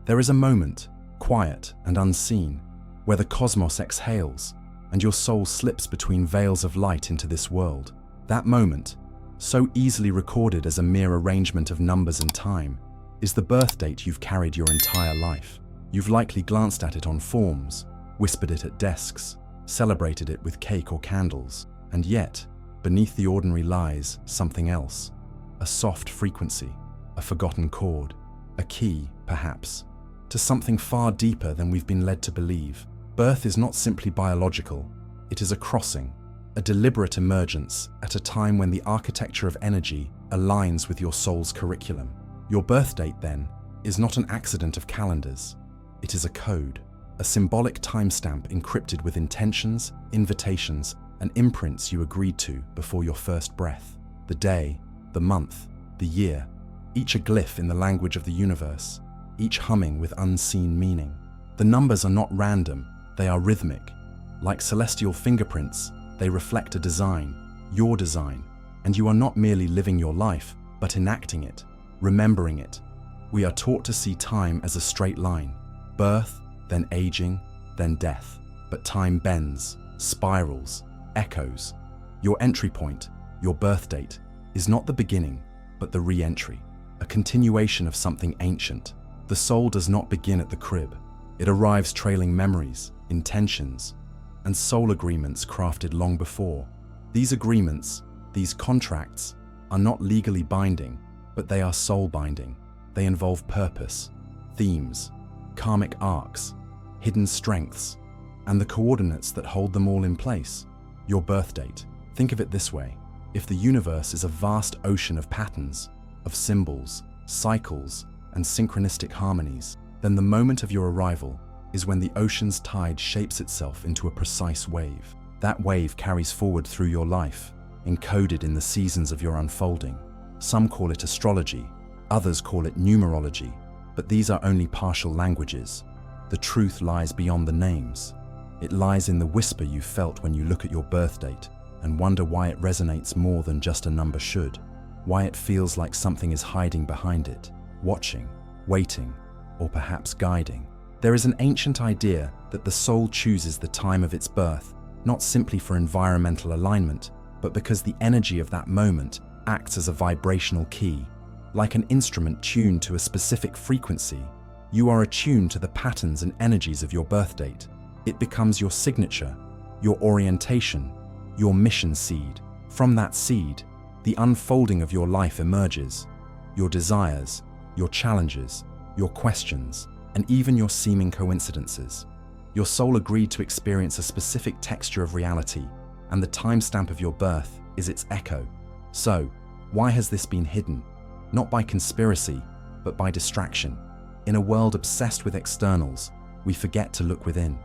There is a moment, quiet and unseen, where the cosmos exhales and your soul slips between veils of light into this world. That moment, so easily recorded as a mere arrangement of numbers and time, is the birth date you've carried your entire life. You've likely glanced at it on forms, whispered it at desks, celebrated it with cake or candles, and yet, beneath the ordinary lies something else. A soft frequency, a forgotten chord, a key, perhaps, to something far deeper than we've been led to believe. Birth is not simply biological, it is a crossing, a deliberate emergence at a time when the architecture of energy aligns with your soul's curriculum. Your birth date, then, is not an accident of calendars. It is a code, a symbolic timestamp encrypted with intentions, invitations, and imprints you agreed to before your first breath. The day, the month, the year, each a glyph in the language of the universe, each humming with unseen meaning. The numbers are not random, they are rhythmic. Like celestial fingerprints, they reflect a design, your design, and you are not merely living your life, but enacting it, remembering it. We are taught to see time as a straight line, birth, then aging, then death. But time bends, spirals, echoes. Your entry point, your birth date, is not the beginning, but the re-entry, a continuation of something ancient. The soul does not begin at the crib. It arrives trailing memories, intentions, and soul agreements crafted long before. These agreements, these contracts, are not legally binding, but they are soul-binding. They involve purpose, themes, karmic arcs, hidden strengths, and the coordinates that hold them all in place. Your birth date. Think of it this way. If the universe is a vast ocean of patterns, of symbols, cycles, and synchronistic harmonies, then the moment of your arrival is when the ocean's tide shapes itself into a precise wave. That wave carries forward through your life, encoded in the seasons of your unfolding. Some call it astrology, others call it numerology, but these are only partial languages. The truth lies beyond the names. It lies in the whisper you felt when you look at your birth date and wonder why it resonates more than just a number should, why it feels like something is hiding behind it, watching, waiting, or perhaps guiding. There is an ancient idea that the soul chooses the time of its birth, not simply for environmental alignment, but because the energy of that moment acts as a vibrational key. Like an instrument tuned to a specific frequency, you are attuned to the patterns and energies of your birth date. It becomes your signature, your orientation, your mission seed. From that seed, the unfolding of your life emerges. Your desires, your challenges, your questions, and even your seeming coincidences. Your soul agreed to experience a specific texture of reality, and the timestamp of your birth is its echo. So, why has this been hidden? Not by conspiracy, but by distraction. In a world obsessed with externals, we forget to look within.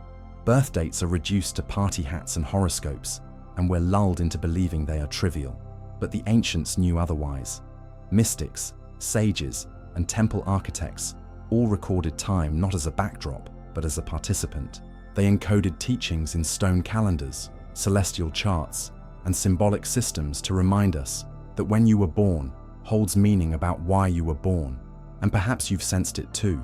Birth dates are reduced to party hats and horoscopes, and we're lulled into believing they are trivial. But the ancients knew otherwise. Mystics, sages, and temple architects all recorded time not as a backdrop, but as a participant. They encoded teachings in stone calendars, celestial charts, and symbolic systems to remind us that when you were born holds meaning about why you were born. And perhaps you've sensed it too.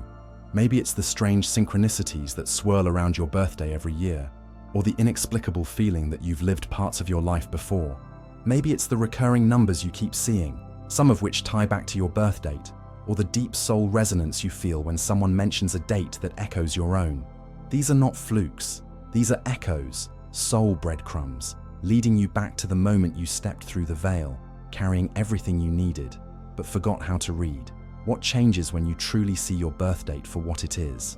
Maybe it's the strange synchronicities that swirl around your birthday every year, or the inexplicable feeling that you've lived parts of your life before. Maybe it's the recurring numbers you keep seeing, some of which tie back to your birth date, or the deep soul resonance you feel when someone mentions a date that echoes your own. These are not flukes. These are echoes, soul breadcrumbs, leading you back to the moment you stepped through the veil, carrying everything you needed, but forgot how to read. What changes when you truly see your birth date for what it is?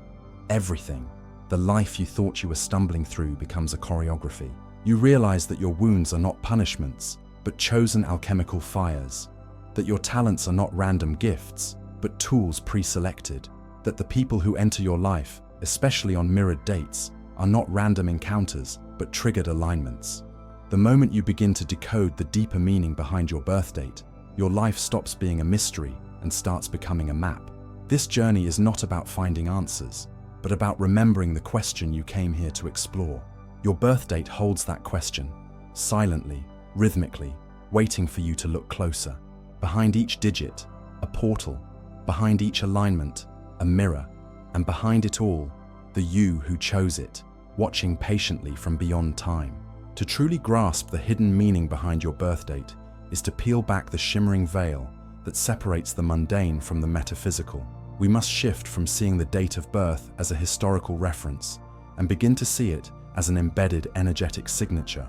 Everything. The life you thought you were stumbling through becomes a choreography. You realize that your wounds are not punishments, but chosen alchemical fires. That your talents are not random gifts, but tools pre-selected. That the people who enter your life, especially on mirrored dates, are not random encounters, but triggered alignments. The moment you begin to decode the deeper meaning behind your birth date, your life stops being a mystery and starts becoming a map. This journey is not about finding answers, but about remembering the question you came here to explore. Your birth date holds that question, silently, rhythmically, waiting for you to look closer. Behind each digit, a portal. Behind each alignment, a mirror. and behind it all, the you who chose it, watching patiently from beyond time. To truly grasp the hidden meaning behind your birth date is to peel back the shimmering veil that separates the mundane from the metaphysical. We must shift from seeing the date of birth as a historical reference and begin to see it as an embedded energetic signature,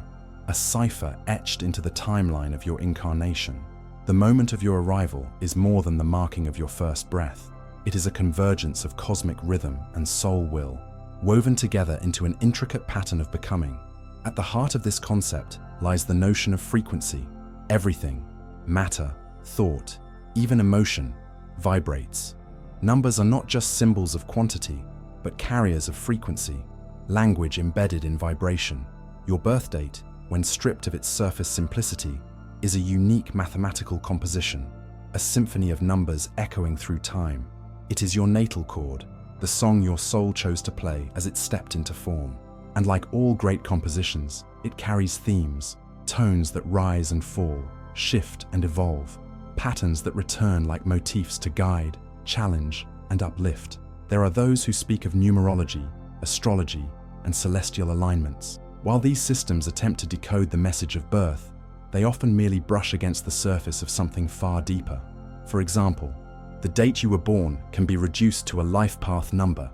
a cipher etched into the timeline of your incarnation. The moment of your arrival is more than the marking of your first breath. It is a convergence of cosmic rhythm and soul will, woven together into an intricate pattern of becoming. At the heart of this concept lies the notion of frequency. Everything, matter, thought, even emotion, vibrates. Numbers are not just symbols of quantity, but carriers of frequency, language embedded in vibration. Your birth date, when stripped of its surface simplicity, is a unique mathematical composition, a symphony of numbers echoing through time. It is your natal chord, the song your soul chose to play as it stepped into form. And like all great compositions, it carries themes, tones that rise and fall, shift and evolve, patterns that return like motifs to guide, challenge, and uplift. There are those who speak of numerology, astrology, and celestial alignments. While these systems attempt to decode the message of birth, they often merely brush against the surface of something far deeper. For example, the date you were born can be reduced to a life path number,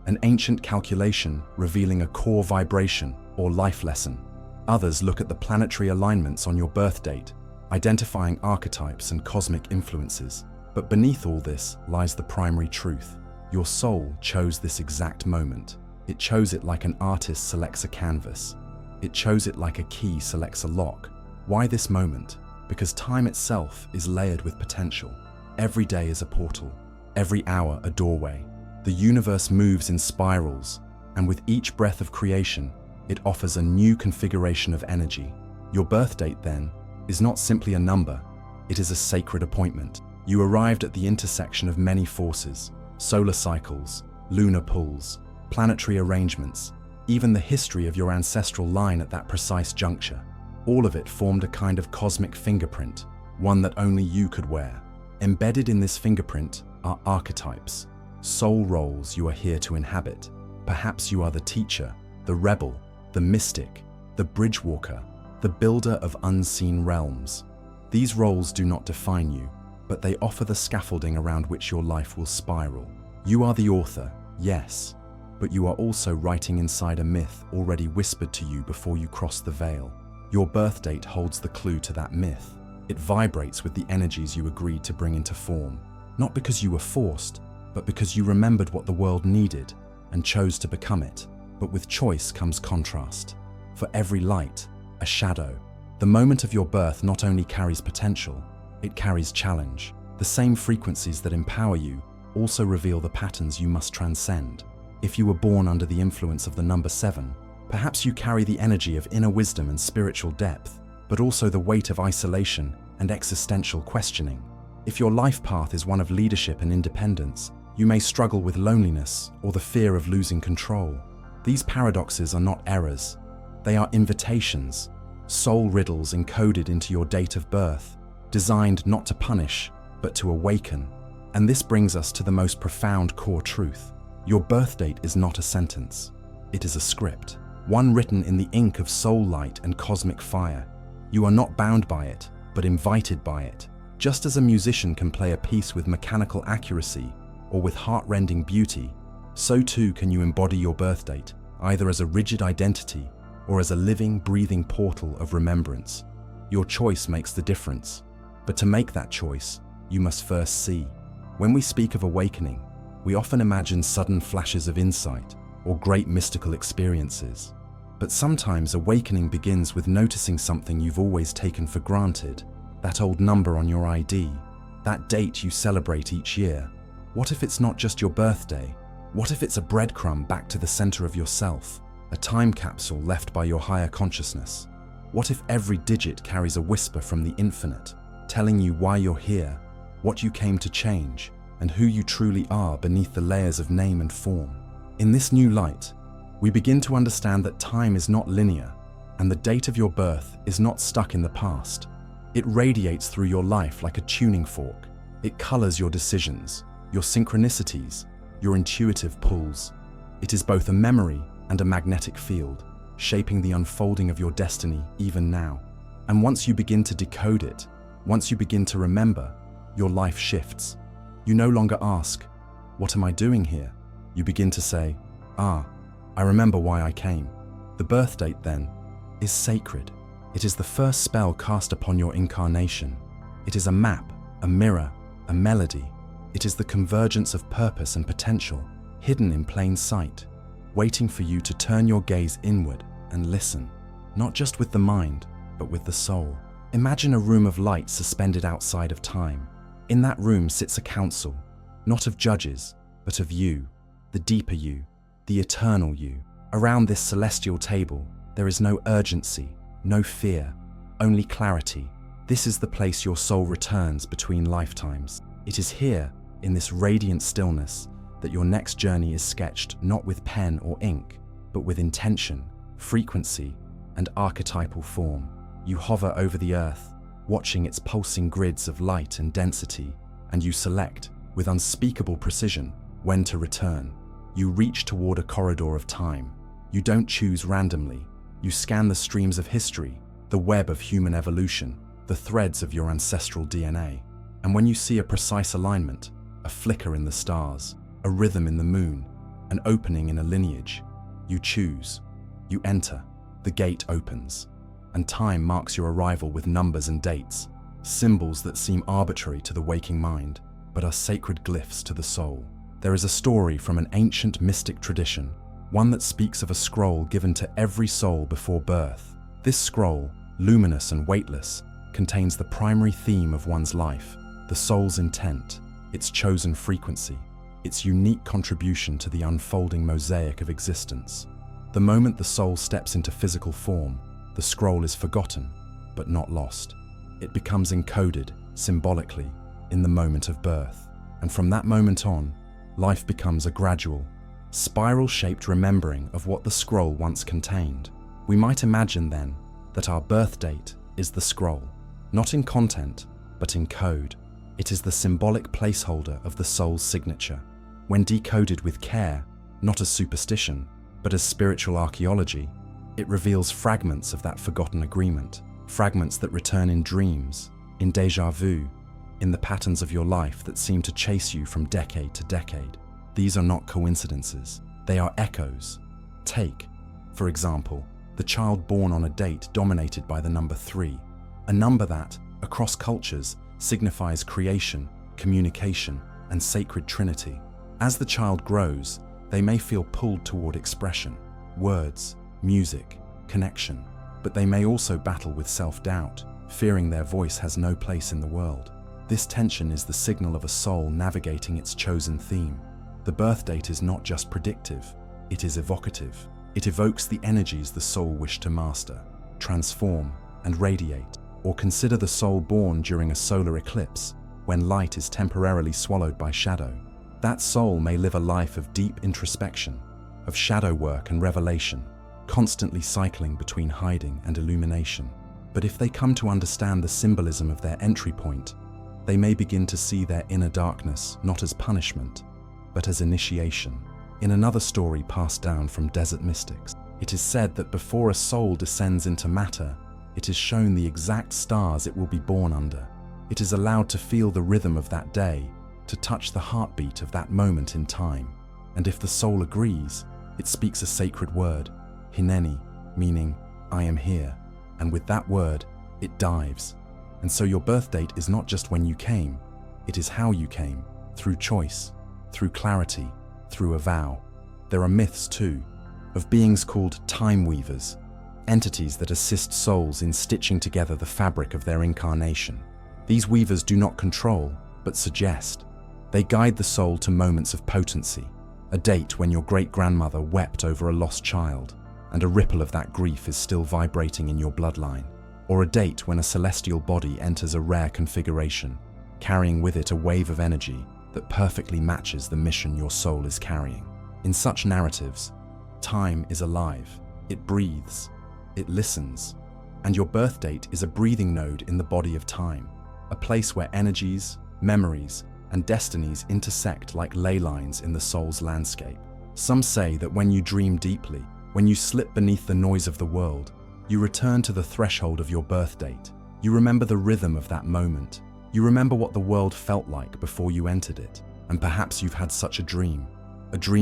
an ancient calculation revealing a core vibration or life lesson. Others look at the planetary alignments on your birth date, identifying archetypes and cosmic influences. But beneath all this lies the primary truth. Your soul chose this exact moment. It chose it like an artist selects a canvas. It chose it like a key selects a lock. Why this moment? Because time itself is layered with potential. Every day is a portal, every hour a doorway. The universe moves in spirals, and with each breath of creation, it offers a new configuration of energy. Your birth date, then, is not simply a number, it is a sacred appointment. You arrived at the intersection of many forces: solar cycles, lunar pulls, planetary arrangements, even the history of your ancestral line at that precise juncture. All of it formed a kind of cosmic fingerprint, one that only you could wear. Embedded in this fingerprint are archetypes, soul roles you are here to inhabit. Perhaps you are the teacher, the rebel, the mystic, the bridge walker, the builder of unseen realms. These roles do not define you, but they offer the scaffolding around which your life will spiral. You are the author, yes, but you are also writing inside a myth already whispered to you before you cross the veil. Your birth date holds the clue to that myth. It vibrates with the energies you agreed to bring into form, not because you were forced, but because you remembered what the world needed and chose to become it. But with choice comes contrast. For every light, a shadow. The moment of your birth not only carries potential, it carries challenge. The same frequencies that empower you also reveal the patterns you must transcend. If you were born under the influence of the number 7, perhaps you carry the energy of inner wisdom and spiritual depth, but also the weight of isolation and existential questioning. If your life path is one of leadership and independence, you may struggle with loneliness or the fear of losing control. These paradoxes are not errors. They are invitations, soul riddles encoded into your date of birth, designed not to punish, but to awaken. And this brings us to the most profound core truth. Your birth date is not a sentence. It is a script, one written in the ink of soul light and cosmic fire. You are not bound by it, but invited by it. Just as a musician can play a piece with mechanical accuracy or with heart-rending beauty, so too can you embody your birth date, either as a rigid identity or as a living, breathing portal of remembrance. Your choice makes the difference. But to make that choice, you must first see. When we speak of awakening, we often imagine sudden flashes of insight or great mystical experiences. But sometimes awakening begins with noticing something you've always taken for granted, that old number on your ID, that date you celebrate each year. What if it's not just your birthday? What if it's a breadcrumb back to the center of yourself, a time capsule left by your higher consciousness? What if every digit carries a whisper from the infinite, telling you why you're here, what you came to change, and who you truly are beneath the layers of name and form? In this new light, we begin to understand that time is not linear, and the date of your birth is not stuck in the past. It radiates through your life like a tuning fork. It colors your decisions, your synchronicities, your intuitive pulls. It is both a memory and a magnetic field, shaping the unfolding of your destiny even now. And once you begin to decode it, once you begin to remember, your life shifts. You no longer ask, "What am I doing here?" You begin to say, "Ah, I remember why I came." The birth date, then, is sacred. It is the first spell cast upon your incarnation. It is a map, a mirror, a melody. It is the convergence of purpose and potential, hidden in plain sight, waiting for you to turn your gaze inward and listen, not just with the mind, but with the soul. Imagine a room of light suspended outside of time. In that room sits a council, not of judges, but of you, the deeper you, the eternal you. Around this celestial table, there is no urgency, no fear, only clarity. This is the place your soul returns between lifetimes. It is here, in this radiant stillness, that your next journey is sketched not with pen or ink, but with intention, frequency, and archetypal form. You hover over the earth, watching its pulsing grids of light and density, and you select, with unspeakable precision, when to return. You reach toward a corridor of time. You don't choose randomly. You scan the streams of history, the web of human evolution, the threads of your ancestral DNA. And when you see a precise alignment, a flicker in the stars, a rhythm in the moon, an opening in a lineage, you choose. You enter. The gate opens. And time marks your arrival with numbers and dates, symbols that seem arbitrary to the waking mind, but are sacred glyphs to the soul. There is a story from an ancient mystic tradition, one that speaks of a scroll given to every soul before birth. This scroll, luminous and weightless, contains the primary theme of one's life, the soul's intent, its chosen frequency, its unique contribution to the unfolding mosaic of existence. The moment the soul steps into physical form, the scroll is forgotten, but not lost. It becomes encoded, symbolically, in the moment of birth. And from that moment on, life becomes a gradual, spiral-shaped remembering of what the scroll once contained. We might imagine, then, that our birth date is the scroll, not in content, but in code. It is the symbolic placeholder of the soul's signature. When decoded with care, not as superstition, but as spiritual archaeology, it reveals fragments of that forgotten agreement, fragments that return in dreams, in déjà vu, in the patterns of your life that seem to chase you from decade to decade. These are not coincidences, they are echoes. Take, for example, the child born on a date dominated by the number 3, a number that, across cultures, signifies creation, communication, and sacred trinity. As the child grows, they may feel pulled toward expression, words, music, connection, but they may also battle with self-doubt, fearing their voice has no place in the world. This tension is the signal of a soul navigating its chosen theme. The birth date is not just predictive, it is evocative. It evokes the energies the soul wished to master, transform, and radiate. Or consider the soul born during a solar eclipse, when light is temporarily swallowed by shadow. That soul may live a life of deep introspection, of shadow work and revelation, constantly cycling between hiding and illumination. But if they come to understand the symbolism of their entry point, they may begin to see their inner darkness not as punishment, but as initiation. In another story passed down from desert mystics, it is said that before a soul descends into matter, it is shown the exact stars it will be born under. It is allowed to feel the rhythm of that day, to touch the heartbeat of that moment in time. And if the soul agrees, it speaks a sacred word, hineni, meaning, I am here. And with that word, it dives. And so your birth date is not just when you came, it is how you came, through choice, through clarity, through a vow. There are myths too, of beings called time weavers, entities that assist souls in stitching together the fabric of their incarnation. These weavers do not control, but suggest. They guide the soul to moments of potency, a date when your great-grandmother wept over a lost child, and a ripple of that grief is still vibrating in your bloodline, or a date when a celestial body enters a rare configuration, carrying with it a wave of energy that perfectly matches the mission your soul is carrying. In such narratives, time is alive, it breathes, it listens, and your birth date is a breathing node in the body of time, a place where energies, memories, and destinies intersect like ley lines in the soul's landscape. Some say that when you dream deeply, when you slip beneath the noise of the world, you return to the threshold of your birth date. You remember the rhythm of that moment. You remember what the world felt like before you entered it. And perhaps you've had such a dream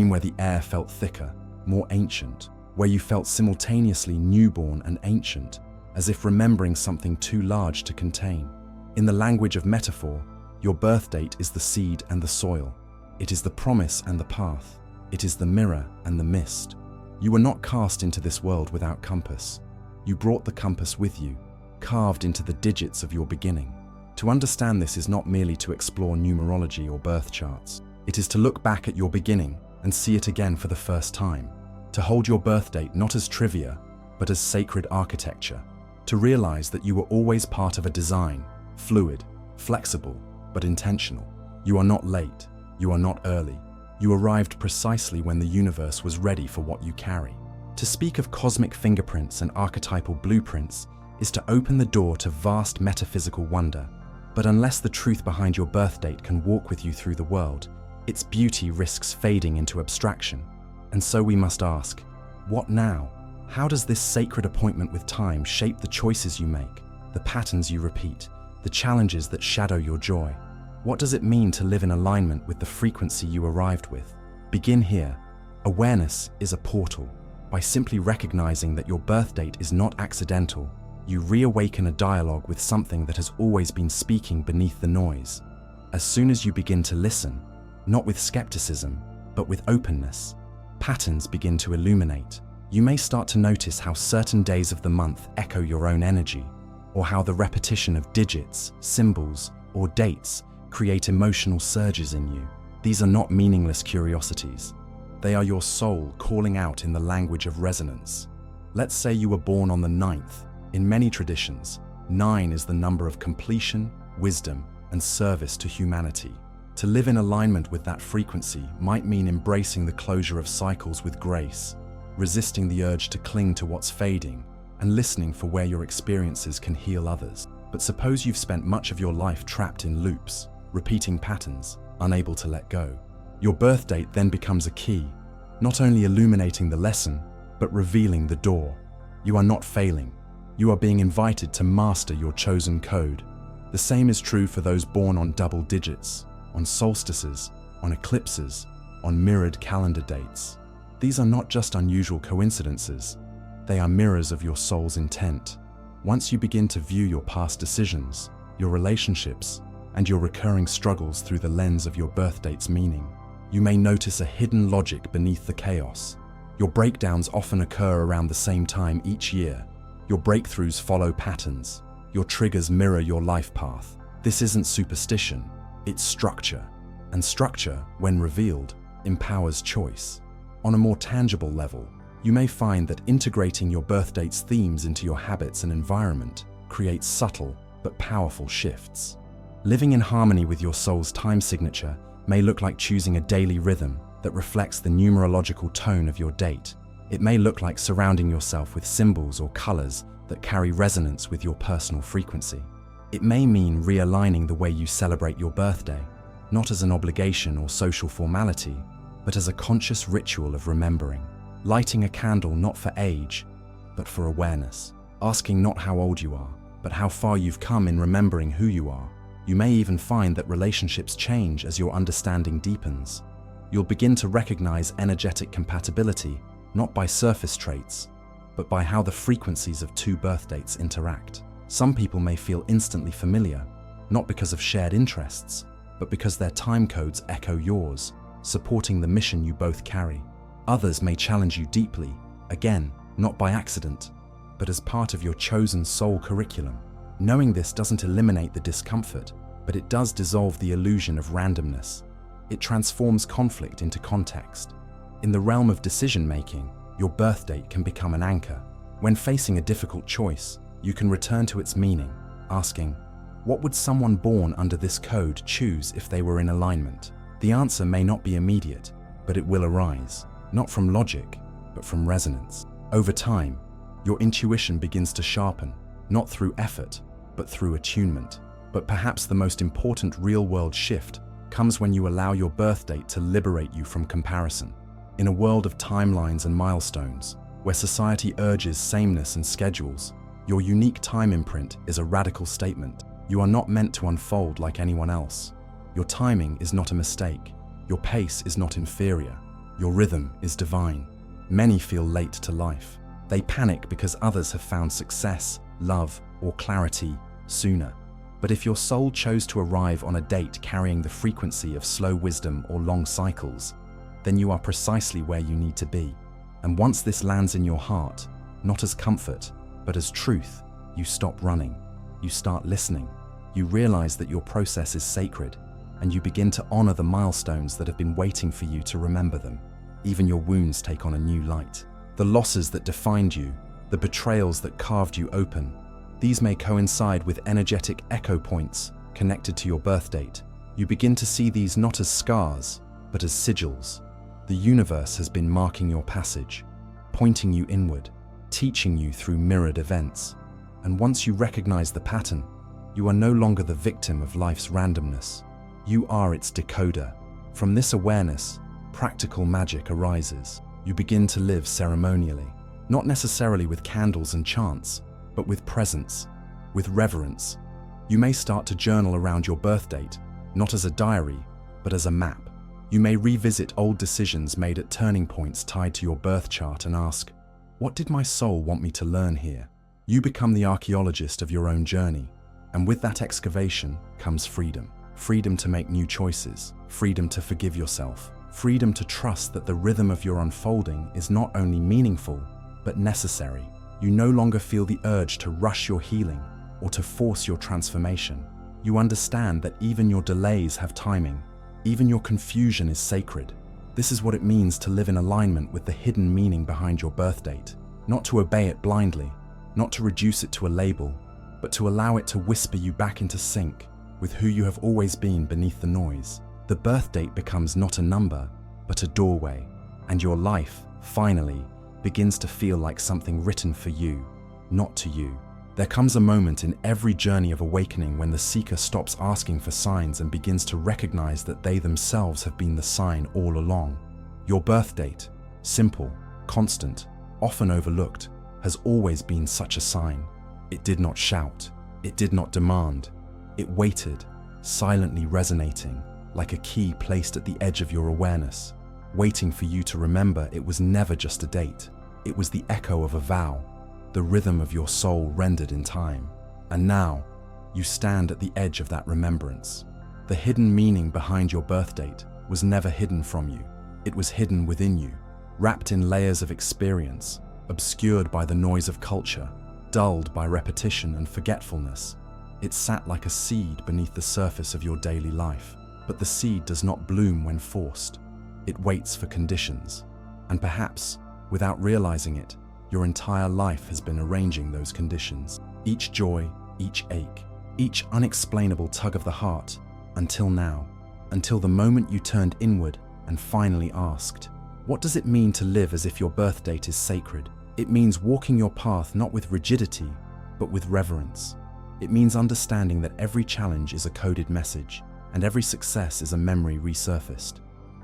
where the air felt thicker, more ancient, where you felt simultaneously newborn and ancient, as if remembering something too large to contain. In the language of metaphor, your birth date is the seed and the soil. It is the promise and the path. It is the mirror and the mist. You were not cast into this world without compass. You brought the compass with you, carved into the digits of your beginning. To understand this is not merely to explore numerology or birth charts. It is to look back at your beginning and see it again for the first time. To hold your birth date not as trivia, but as sacred architecture. To realize that you were always part of a design, fluid, flexible, but intentional. You are not late. You are not early. You arrived precisely when the universe was ready for what you carry. To speak of cosmic fingerprints and archetypal blueprints is to open the door to vast metaphysical wonder. But unless the truth behind your birth date can walk with you through the world, its beauty risks fading into abstraction. And so we must ask, what now? How does this sacred appointment with time shape the choices you make, the patterns you repeat, the challenges that shadow your joy? What does it mean to live in alignment with the frequency you arrived with? Begin here. Awareness is a portal. By simply recognizing that your birth date is not accidental, you reawaken a dialogue with something that has always been speaking beneath the noise. As soon as you begin to listen, not with skepticism, but with openness, patterns begin to illuminate. You may start to notice how certain days of the month echo your own energy, or how the repetition of digits, symbols, or dates create emotional surges in you. These are not meaningless curiosities. They are your soul calling out in the language of resonance. Let's say you were born on the 9th. In many traditions, 9 is the number of completion, wisdom, and service to humanity. To live in alignment with that frequency might mean embracing the closure of cycles with grace, resisting the urge to cling to what's fading, and listening for where your experiences can heal others. But suppose you've spent much of your life trapped in loops, repeating patterns, unable to let go. Your birth date then becomes a key, not only illuminating the lesson, but revealing the door. You are not failing. You are being invited to master your chosen code. The same is true for those born on double digits, on solstices, on eclipses, on mirrored calendar dates. These are not just unusual coincidences. They are mirrors of your soul's intent. Once you begin to view your past decisions, your relationships, and your recurring struggles through the lens of your birth date's meaning, you may notice a hidden logic beneath the chaos. Your breakdowns often occur around the same time each year. Your breakthroughs follow patterns. Your triggers mirror your life path. This isn't superstition, it's structure. And structure, when revealed, empowers choice. On a more tangible level, you may find that integrating your birth date's themes into your habits and environment creates subtle but powerful shifts. Living in harmony with your soul's time signature may look like choosing a daily rhythm that reflects the numerological tone of your date. It may look like surrounding yourself with symbols or colors that carry resonance with your personal frequency. It may mean realigning the way you celebrate your birthday, not as an obligation or social formality, but as a conscious ritual of remembering. Lighting a candle not for age, but for awareness. Asking not how old you are, but how far you've come in remembering who you are. You may even find that relationships change as your understanding deepens. You'll begin to recognize energetic compatibility, not by surface traits, but by how the frequencies of two birth dates interact. Some people may feel instantly familiar, not because of shared interests, but because their time codes echo yours, supporting the mission you both carry. Others may challenge you deeply, again, not by accident, but as part of your chosen soul curriculum. Knowing this doesn't eliminate the discomfort, but it does dissolve the illusion of randomness. It transforms conflict into context. In the realm of decision-making, your birth date can become an anchor. When facing a difficult choice, you can return to its meaning, asking, what would someone born under this code choose if they were in alignment? The answer may not be immediate, but it will arise, not from logic, but from resonance. Over time, your intuition begins to sharpen, not through effort, but through attunement. But perhaps the most important real-world shift comes when you allow your birth date to liberate you from comparison. In a world of timelines and milestones, where society urges sameness and schedules, your unique time imprint is a radical statement. You are not meant to unfold like anyone else. Your timing is not a mistake. Your pace is not inferior. Your rhythm is divine. Many feel late to life. They panic because others have found success, love, or clarity sooner. But if your soul chose to arrive on a date carrying the frequency of slow wisdom or long cycles, then you are precisely where you need to be. And once this lands in your heart, not as comfort, but as truth, you stop running. You start listening. You realize that your process is sacred, and you begin to honor the milestones that have been waiting for you to remember them. Even your wounds take on a new light. The losses that defined you, the betrayals that carved you open, these may coincide with energetic echo points connected to your birth date. You begin to see these not as scars, but as sigils. The universe has been marking your passage, pointing you inward, teaching you through mirrored events. And once you recognize the pattern, you are no longer the victim of life's randomness. You are its decoder. From this awareness, practical magic arises. You begin to live ceremonially, not necessarily with candles and chants, but with presence, with reverence. You may start to journal around your birth date, not as a diary, but as a map. You may revisit old decisions made at turning points tied to your birth chart and ask, what did my soul want me to learn here? You become the archaeologist of your own journey, and with that excavation comes freedom. Freedom to make new choices, freedom to forgive yourself, freedom to trust that the rhythm of your unfolding is not only meaningful, but necessary. You no longer feel the urge to rush your healing or to force your transformation. You understand that even your delays have timing, even your confusion is sacred. This is what it means to live in alignment with the hidden meaning behind your birth date, not to obey it blindly, not to reduce it to a label, but to allow it to whisper you back into sync with who you have always been beneath the noise. The birth date becomes not a number, but a doorway, and your life, finally, begins to feel like something written for you, not to you. There comes a moment in every journey of awakening when the seeker stops asking for signs and begins to recognize that they themselves have been the sign all along. Your birth date, simple, constant, often overlooked, has always been such a sign. It did not shout, it did not demand, it waited, silently resonating, like a key placed at the edge of your awareness, waiting for you to remember it was never just a date. It was the echo of a vow, the rhythm of your soul rendered in time. And now, you stand at the edge of that remembrance. The hidden meaning behind your birth date was never hidden from you. It was hidden within you, wrapped in layers of experience, obscured by the noise of culture, dulled by repetition and forgetfulness. It sat like a seed beneath the surface of your daily life. But the seed does not bloom when forced. It waits for conditions. And perhaps, without realizing it, your entire life has been arranging those conditions. Each joy, each ache, each unexplainable tug of the heart, until now, until the moment you turned inward and finally asked, what does it mean to live as if your birth date is sacred? It means walking your path not with rigidity, but with reverence. It means understanding that every challenge is a coded message, and every success is a memory resurfaced.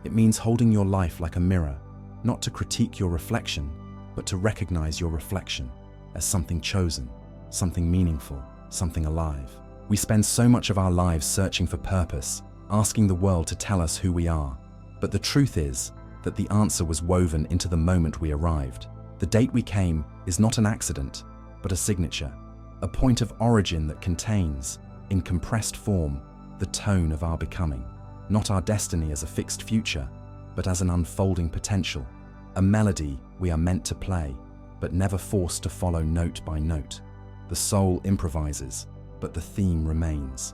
It means holding your life like a mirror, not to critique your reflection, but to recognize your reflection as something chosen, something meaningful, something alive. We spend so much of our lives searching for purpose, asking the world to tell us who we are. But the truth is that the answer was woven into the moment we arrived. The date we came is not an accident, but a signature, a point of origin that contains, in compressed form, the tone of our becoming. Not our destiny as a fixed future, but as an unfolding potential, a melody we are meant to play, but never forced to follow note by note. The soul improvises, but the theme remains.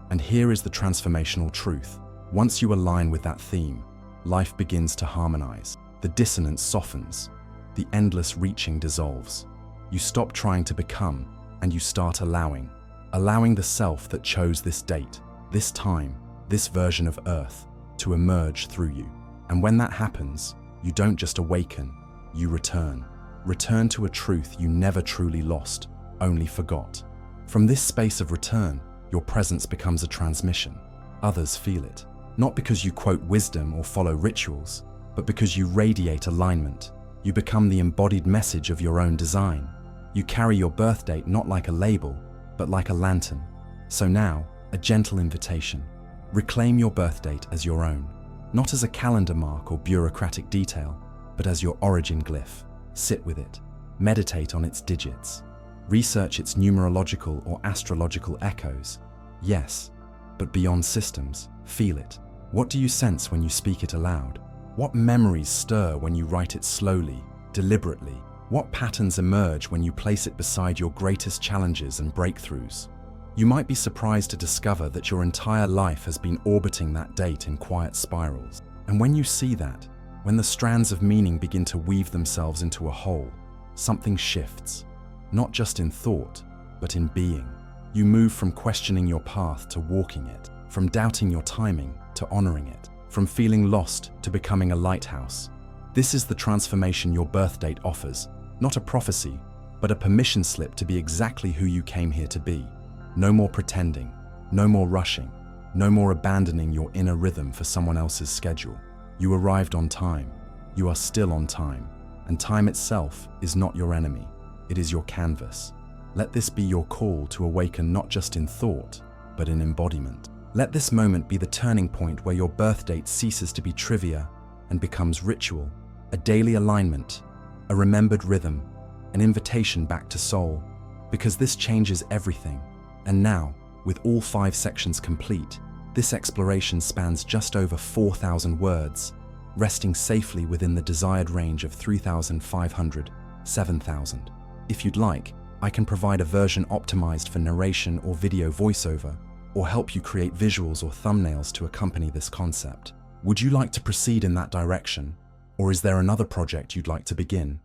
And here is the transformational truth. Once you align with that theme, life begins to harmonize. The dissonance softens. The endless reaching dissolves. You stop trying to become, and you start allowing the self that chose this date, this time, this version of Earth, to emerge through you. And when that happens, you don't just awaken, you return. Return to a truth you never truly lost, only forgot. From this space of return, your presence becomes a transmission. Others feel it. Not because you quote wisdom or follow rituals, but because you radiate alignment. You become the embodied message of your own design. You carry your birth date not like a label, but like a lantern. So now, a gentle invitation. Reclaim your birth date as your own, not as a calendar mark or bureaucratic detail, but as your origin glyph. Sit with it. Meditate on its digits. Research its numerological or astrological echoes. Yes, but beyond systems, feel it. What do you sense when you speak it aloud? What memories stir when you write it slowly, deliberately? What patterns emerge when you place it beside your greatest challenges and breakthroughs? You might be surprised to discover that your entire life has been orbiting that date in quiet spirals. And when you see that, when the strands of meaning begin to weave themselves into a whole, something shifts. Not just in thought, but in being. You move from questioning your path to walking it, from doubting your timing to honoring it, from feeling lost to becoming a lighthouse. This is the transformation your birth date offers, not a prophecy, but a permission slip to be exactly who you came here to be. No more pretending, no more rushing, no more abandoning your inner rhythm for someone else's schedule. You arrived on time. You are still on time, and time itself is not your enemy. It is your canvas. Let this be your call to awaken not just in thought, but in embodiment. Let this moment be the turning point where your birth date ceases to be trivia and becomes ritual, a daily alignment, a remembered rhythm, an invitation back to soul, because this changes everything. And now, with all 5 sections complete, this exploration spans just over 4,000 words, resting safely within the desired range of 3,500, 7,000. If you'd like, I can provide a version optimized for narration or video voiceover, or help you create visuals or thumbnails to accompany this concept. Would you like to proceed in that direction, or is there another project you'd like to begin?